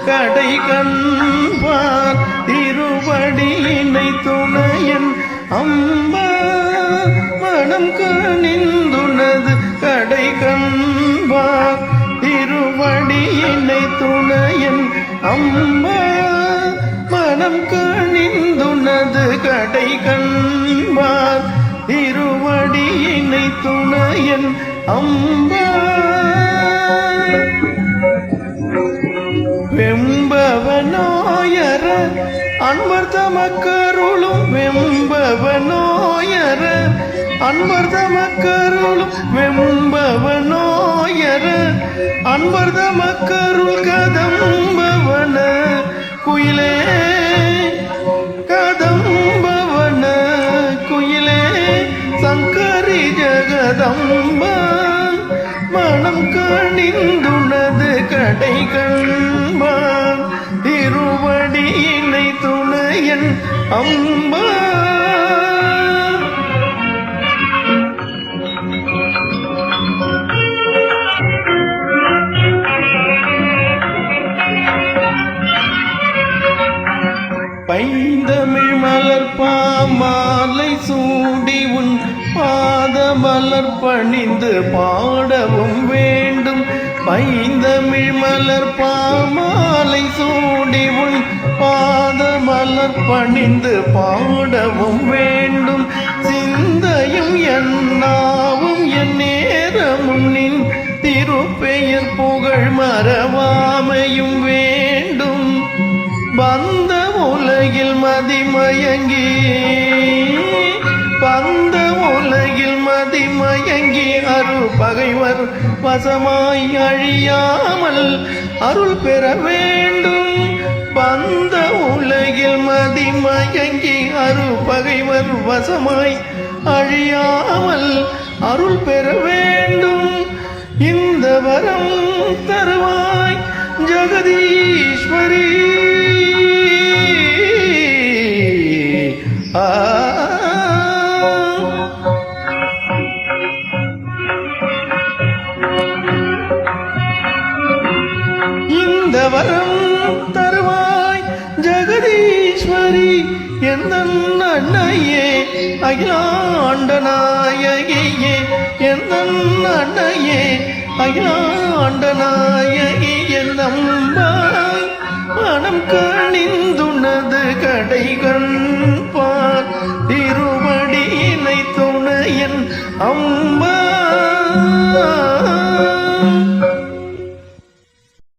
கடை கண்பார் திருவடியினை துணையன் அம்பா மனம் கணிந்துனது கடை கண்பார் திருவடியினை துணையன் அம்பா மனம் கணிந்துனது கடை கண்பார் திருவடியினை துணையன் அம்பா வெம்பவனோயர அன்பர் தமக்கருளும் வெம்பவனோயர அன்பர் தமக்கருளும் வெம்பவனோயர அன்பர் தமக்கருள் கதம்பவன குயிலே கதம்பவன குயிலே சங்கரி ஜகதம்ப மனம் கணிந்துனது கடை கண்பான் திருவடியினை துணையன் அம்பா பைந்தமிழ் மலர் பாமாலை சூடி உன் பாத மலர் பணிந்து பாடவும் வேண்டும் பைந்தமிழ் மலர் பாமாலை சூடி உன் பாத மலர் பணிந்து பாடவும் வேண்டும் சிந்தையும் என்னாவும் என் நேரமும் நின் திருப்பெயர் புகழ் மறவாமையும் வேண்டும் பந்த உலகில் மதிமயங்கி பந்த உலகில் மதிமயங்கி அருள் பகைவர் வசமாய் அழியாமல் அருள் பெற வேண்டும் பந்த உலகில் மதிமயங்கி அருள் பகைவர் வசமாய் அழியாமல் அருள் பெற வேண்டும் இந்த வரம் தருவாய் ஜெகதீஸ்வரி இந்த வரம் தருவாய் ஜெகதீஸ்வரி எந்த அன்னையே அகிலாண்ட நாயகியே எந்த அன்னையே அகிலாண்ட நாயகி என்னம்பாய் மனம் கணிந்துனது கடை கண்பார் திருவடியினை துணையன் அம்பா